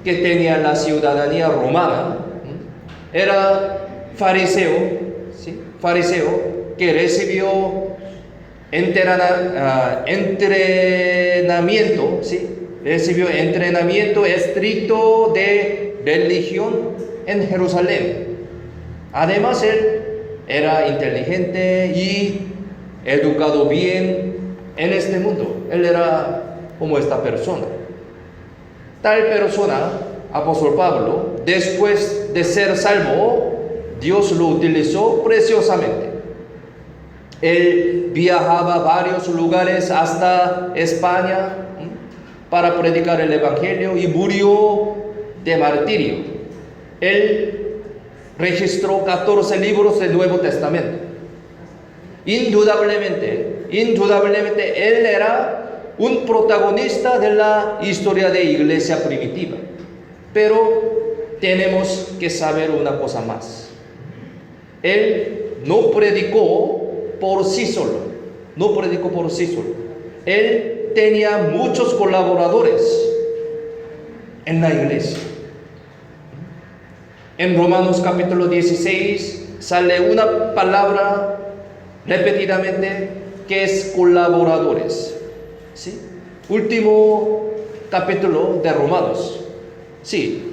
[SPEAKER 1] que tenía la ciudadanía romana. Era fariseo, ¿sí? Fariseo que recibió entrenamiento, ¿sí? Recibió entrenamiento estricto de religión en Jerusalén. Además, él era inteligente y educado bien en este mundo. Él era como esta persona. Tal persona, apóstol Pablo, después de ser salvo, Dios lo utilizó preciosamente. Él viajaba a varios lugares hasta España para predicar el Evangelio y murió de martirio. Él registró 14 libros del Nuevo Testamento. Indudablemente, él era un protagonista de la historia de iglesia primitiva. Pero tenemos que saber una cosa más. Él no predicó por sí solo. Él tenía muchos colaboradores en la iglesia. En Romanos capítulo 16 sale una palabra repetidamente que es colaboradores. ¿Sí? Último capítulo de Romanos. Sí,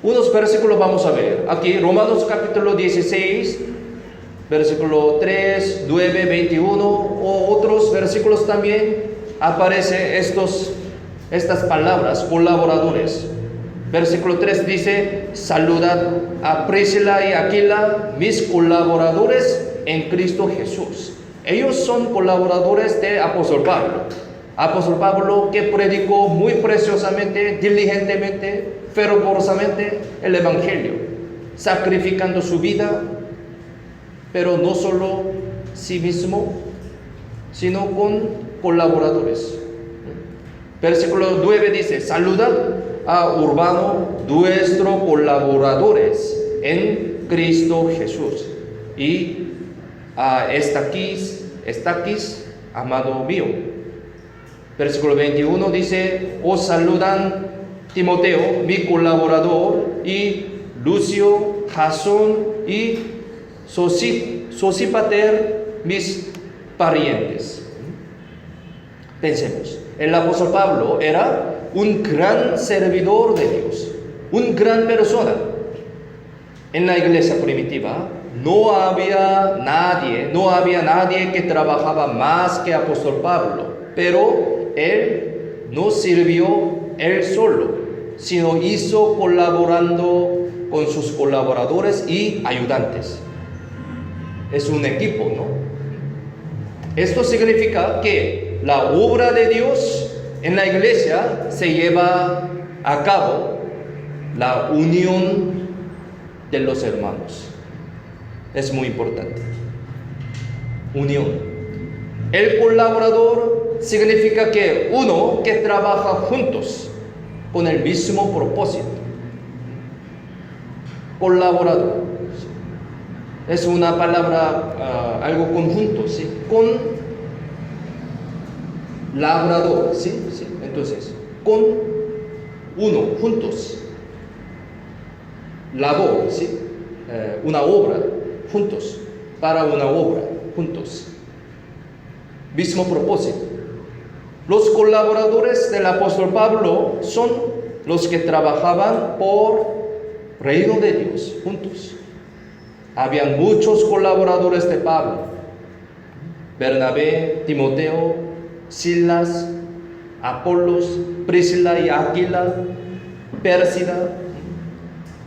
[SPEAKER 1] unos versículos vamos a ver. Aquí, Romanos capítulo 16, versículo 3, 9, 21, o otros versículos también aparecen estas palabras, colaboradores. Versículo 3 dice: saludad a Priscila y Aquila, mis colaboradores en Cristo Jesús. Ellos son colaboradores de apóstol Pablo. Apóstol Pablo, que predicó muy preciosamente, diligentemente, fervorosamente el Evangelio, sacrificando su vida, pero no solo sí mismo, sino con colaboradores. Versículo 9 dice: saludad a Urbano, nuestro colaboradores en Cristo Jesús, y a Estaquis, amado mío. Versículo 21 dice: os saludan Timoteo, mi colaborador, y Lucio, Jasón y Sosípater, mis parientes. Pensemos, el apóstol Pablo era un gran servidor de Dios, un gran persona. En la iglesia primitiva no había nadie que trabajaba más que apóstol Pablo, pero él no sirvió él solo, sino hizo colaborando con sus colaboradores y ayudantes. Es un equipo, ¿no? Esto significa que la obra de Dios en la iglesia se lleva a cabo la unión de los hermanos. Es muy importante. Unión. El colaborador significa que uno que trabaja juntos con el mismo propósito. Colaborador. Es una palabra, algo conjunto, ¿sí? Con labrador, ¿sí? Entonces, con uno, juntos. Labor, ¿sí? Una obra, juntos. Para una obra, juntos. Mismo propósito. Los colaboradores del apóstol Pablo son los que trabajaban por reino de Dios, juntos. Habían muchos colaboradores de Pablo: Bernabé, Timoteo, Silas, Apolos, Priscila y Aquila, Pérsida,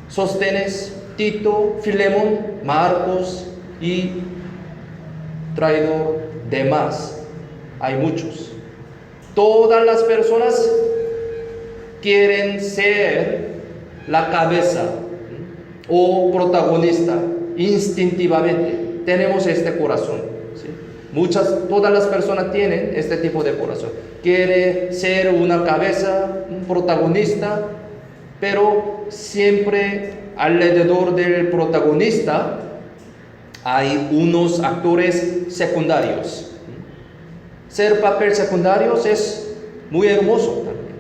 [SPEAKER 1] Sóstenes, Tito, Filemón, Marcos y traidor Demas. Hay muchos. Todas las personas quieren ser la cabeza o protagonista instintivamente. Tenemos este corazón, ¿sí? Todas las personas tienen este tipo de corazón. Quiere ser una cabeza, un protagonista, pero siempre alrededor del protagonista hay unos actores secundarios. Ser papel secundarios es muy hermoso también.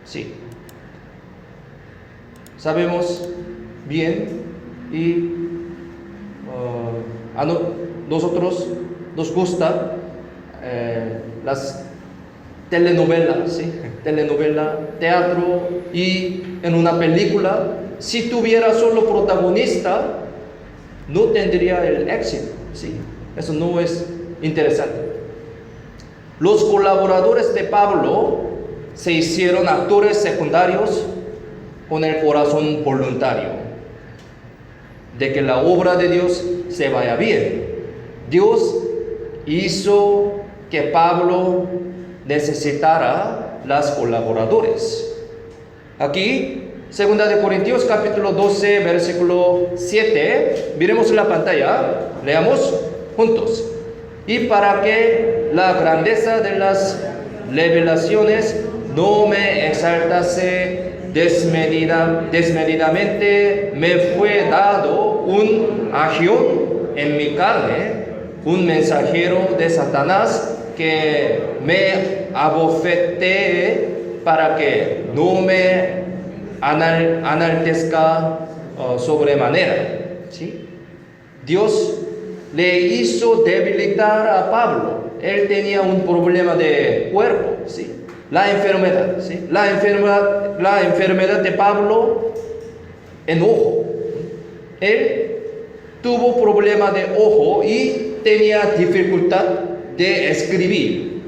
[SPEAKER 1] Sí. Sabemos bien y a nosotros nos gusta las telenovelas, ¿sí? Telenovela, teatro, y en una película, si tuviera solo protagonista, no tendría el éxito, ¿sí? Eso no es interesante. Los colaboradores de Pablo se hicieron actores secundarios con el corazón voluntario, de que la obra de Dios se vaya bien. Dios hizo que Pablo necesitara las colaboradores. Aquí, 2 de Corintios capítulo 12, versículo 7, miremos en la pantalla, leamos juntos. Y para que la grandeza de las revelaciones no me exaltase desmedidamente, me fue dado un agión en mi carne, un mensajero de Satanás, que me abofetee para que no me enaltezca sobremanera. ¿Sí? Dios le hizo debilitar a Pablo. Él tenía un problema de cuerpo, ¿sí? La enfermedad, ¿sí? La enfermedad de Pablo en ojo. Él tuvo problema de ojo y tenía dificultad de escribir.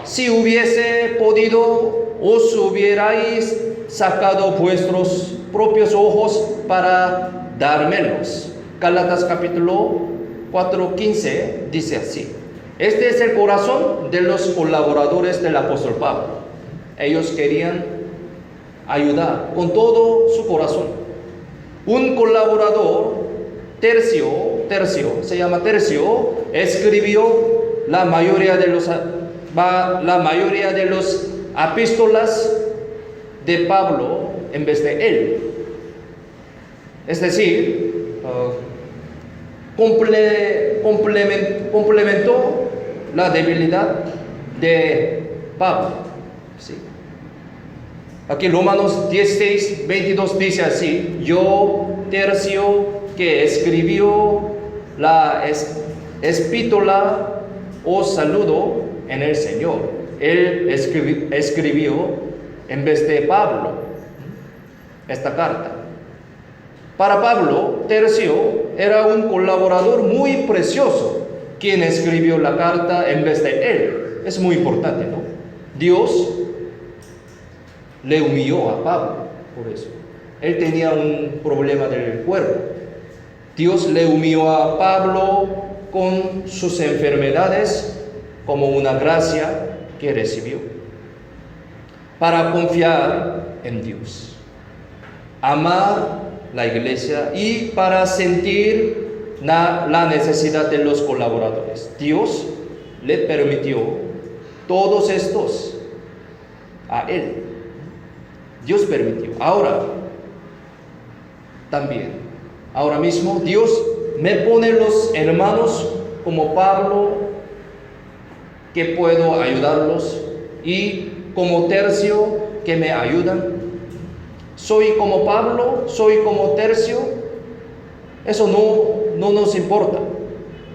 [SPEAKER 1] Si hubiese podido, os hubierais sacado vuestros propios ojos para dármelos. Gálatas capítulo 4:15 dice así. Este es el corazón de los colaboradores del apóstol Pablo. Ellos querían ayudar con todo su corazón. Un colaborador, Tercio, se llama Tercio, escribió la mayoría de los epístolas de Pablo en vez de él. Es decir, complementó la debilidad de Pablo. ¿Sí? Aquí Romanos 16, 22 dice así: yo, Tercio, que escribió la epístola, os saludo en el Señor. Él escribió en vez de Pablo esta carta. Para Pablo, Tercio era un colaborador muy precioso, quien escribió la carta en vez de él. Es muy importante, ¿no? Dios le humilló a Pablo por eso. Él tenía un problema del cuerpo. Dios le humilló a Pablo con sus enfermedades como una gracia que recibió para confiar en Dios, amar la iglesia y para sentir la necesidad de los colaboradores. Dios le permitió todos estos a él. Dios permitió. Ahora mismo Dios me pone los hermanos como Pablo, que puedo ayudarlos, y como Tercio, que me ayudan. Soy como Pablo, soy como Tercio. Eso no nos importa.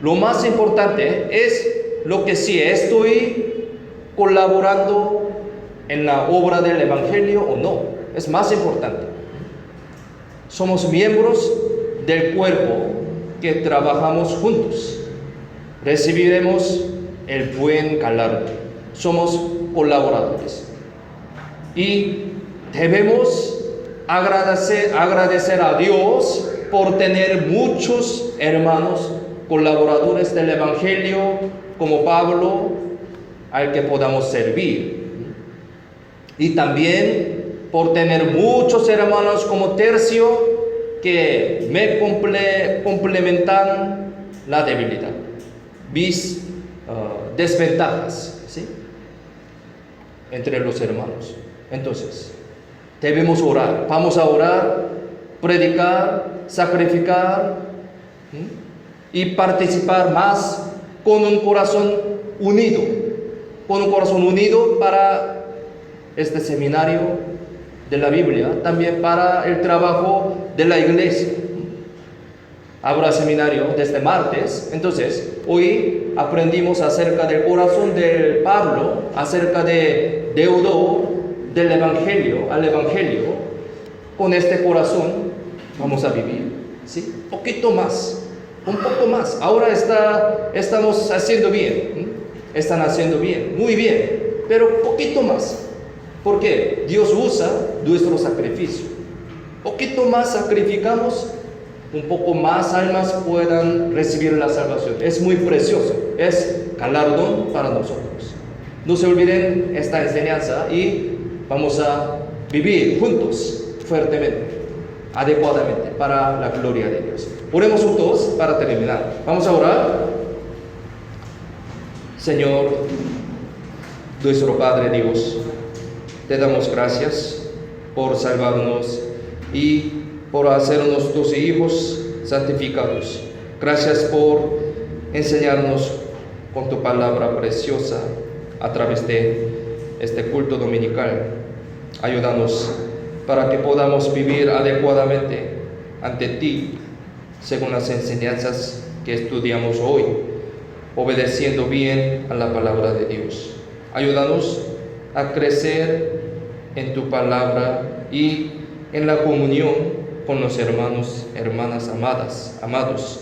[SPEAKER 1] Lo más importante es lo que sí estoy colaborando en la obra del Evangelio o no. Es más importante. Somos miembros del cuerpo que trabajamos juntos. Recibiremos el buen galardón. Somos colaboradores. Y debemos agradecer a Dios por tener muchos hermanos colaboradores del Evangelio como Pablo, al que podamos servir. Y también por tener muchos hermanos como Tercio, que me complementan la debilidad, mis desventajas, ¿sí?, entre los hermanos. Entonces, debemos orar. Vamos a orar, predicar, sacrificar, ¿sí?, y participar más con un corazón unido para este seminario de la Biblia, también para el trabajo de la iglesia. Habrá seminario desde martes. Entonces, hoy aprendimos acerca del corazón de Pablo, acerca de deudor del Evangelio, al Evangelio. Con este corazón vamos a vivir, ¿sí? Un poco más. Ahora estamos haciendo bien, están haciendo bien, muy bien, pero poquito más, porque Dios usa nuestro sacrificio. Poquito más sacrificamos, un poco más almas puedan recibir la salvación. Es muy precioso, es galardón para nosotros. No se olviden esta enseñanza y vamos a vivir juntos, fuertemente, adecuadamente, para la gloria de Dios. Oremos juntos para terminar. Vamos a orar. Señor, nuestro Padre Dios, te damos gracias por salvarnos y por hacernos tus hijos santificados. Gracias por enseñarnos con tu palabra preciosa a través de este culto dominical. Ayúdanos para que podamos vivir adecuadamente ante ti, según las enseñanzas que estudiamos hoy, obedeciendo bien a la palabra de Dios. Ayúdanos a crecer en tu palabra y en la comunión con los hermanos, hermanas amados,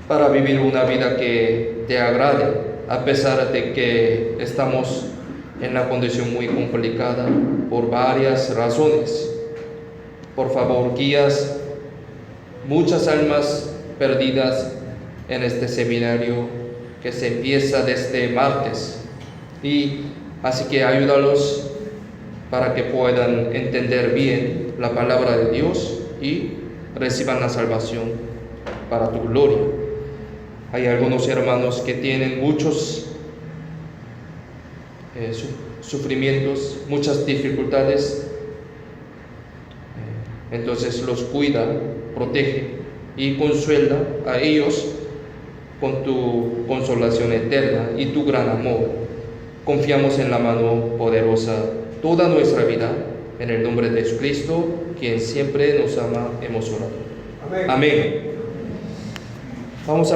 [SPEAKER 1] para vivir una vida que te agrade, a pesar de que estamos en una condición muy complicada por varias razones. Por favor, guías muchas almas perdidas en este seminario que se empieza desde martes. Y así que ayúdalos para que puedan entender bien la palabra de Dios y reciban la salvación para tu gloria. Hay algunos hermanos que tienen muchos sufrimientos, muchas dificultades, entonces los cuida, protege y consuela a ellos con tu consolación eterna y tu gran amor. Confiamos en la mano poderosa toda nuestra vida, en el nombre de Jesucristo, quien siempre nos ama, hemos orado. Amén. Vamos a